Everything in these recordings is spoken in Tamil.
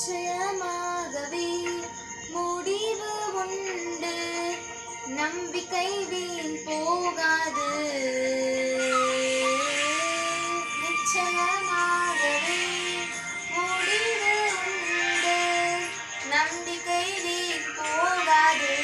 நிச்சயமாகவே முடிவு உண்டு, நம்பிக்கை வீண் போகாது. நிச்சயமாகவே முடிவு உண்டு, நம்பிக்கை வீண் போகாது.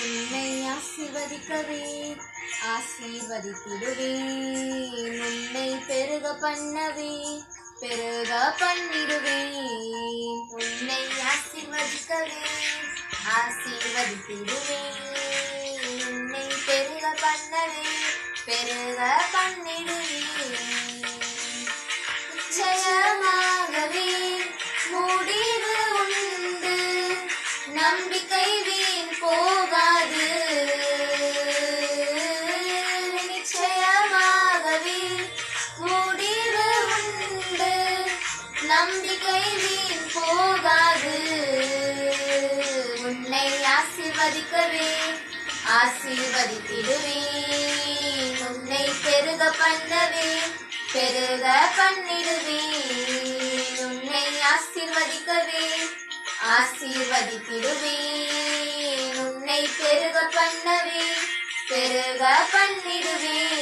உன்னை ஆசீர்வதிக்கவே ஆசீர்வதித்திடுவேன், உன்னை பெருக பண்ணவே பெருக பண்ணிடுவேன். உன்னை ஆசீர்வதிக்கவே ஆசீர்வதித்திடுவேன், உன்னை பெருக பண்ணவே பெருக பண்ணிடுவேன். நிச்சயமாகவே முடிவு உண்டு, நம்பிக்கை வீண் போகாது. நிச்சயமாகவே முடிவு உண்டு, நம்பிக்கை வீண் போகாது. உன்னை ஆசீர்வதிக்கவே ஆசீர்வதித்திடுவேன், உன்னை பெருக பண்ணவே பெருக பண்ணிடுவேன். உன்னை ஆசீர்வதிக்கவே ஆசீர்வதித்திடுவேன், உன்னை பெருக பண்ணவே பெருக பண்ணிடுவேன்.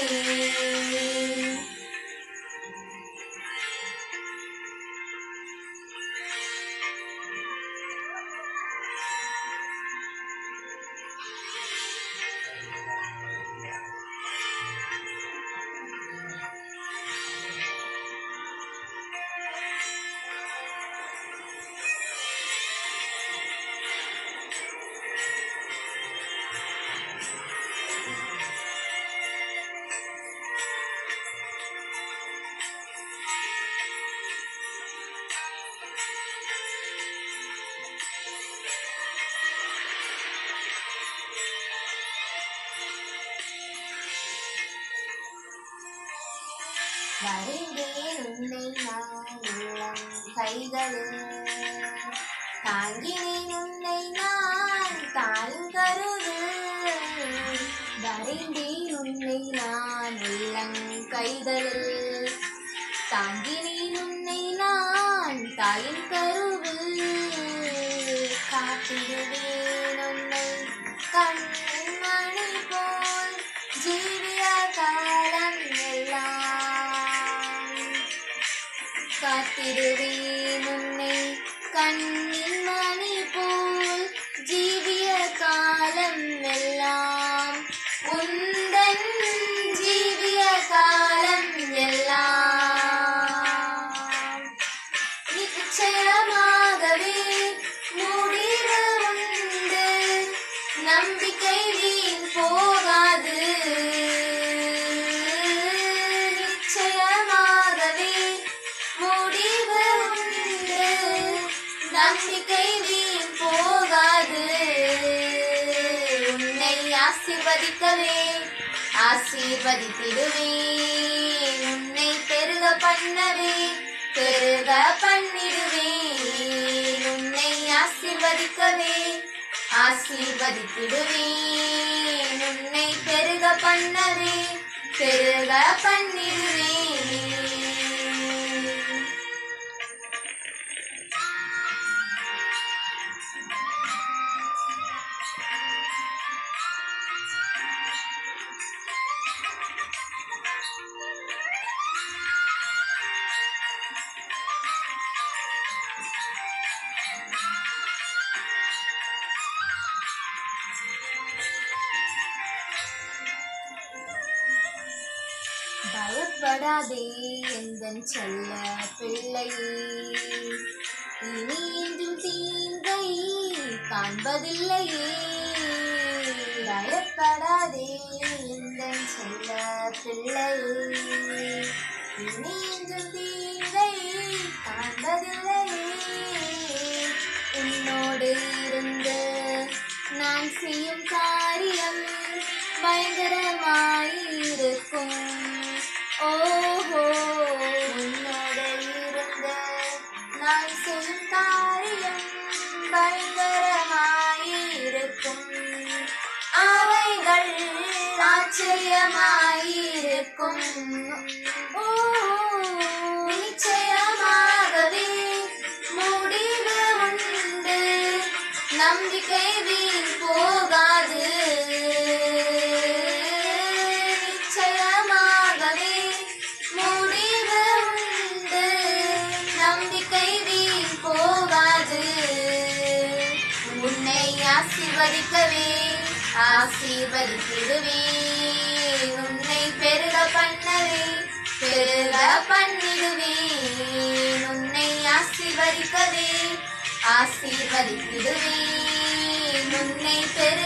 வரைந்தேன் உன்னை நான் உள்ளம் கைகளில், தாங்கினேன் உன்னை நான் தாயின் கருவில். வரைந்தேன் உன்னை நான் உள்ளம் கைகளில், தாங்கினேன் உன்னை நான் தாயின் கருவில். காத்திடுவேன் உன்னை கண்ணின் மணி போல் ஜீவிய காலம் எல்லாம். காத்திடுவேன் உன்னை கண்ணின் மணி போல் ஜீவிய காலம் எல்லாம். உந்தன் ஜீவிய காலம் எல்லாம். நிச்சயமாகவே முடிவு உண்டு, நம்பிக்கை வீண் போகாது. நிச்சயமாகவே முடிவு உண்டு, நம்பிக்கை வீண் போகாது. உன்னை ஆசீர்வதிக்கவே ஆசீர்வதித்திடுவேன், உன்னை பெருக பண்ணவே பெருக பண்ணிடுவேன். உன்னை ஆசீர்வதிக்கவே ஆசீர்வதித்திடுவேன், உன்னை பெருக பண்ணவே பெருக பண்ணிடுவேன். பயப்படாதே எந்தன் செல்ல பிள்ளையே, இனி என்றும் தீங்கை காண்பதில்லையே. பயப்படாதே எந்தன் செல்ல பிள்ளையே, இனி என்றும் தீங்கை காண்பதில்லையே. உன்னோடு இருந்து நான் செய்யும் காரியம் பயங்கரமாயிருக்கும். ஓஹோ, உன்னோட இருந்த நான் செய்யும் காரியம் பயங்கரமாயிருக்கும். அவைகள் ஆச்சரியமாயிருக்கும். ஓ, நிச்சயமாகவே முடிவு உண்டு, நம்பிக்கை வீண் போகாது. நிச்சயமாகவே முடிவு உண்டு, நம்பிக்கை வீண் போகாது. உன்னை ஆசீர்வதிக்கவே ஆசீர்வதித்திடுவேன், உன்னை பெருக பண்ணவே பெருக பண்ணிடுவேன். உன்னை ஆசீர்வதிக்கவே ஆசீர்வதித்திடுவேன், உன்னை பெருக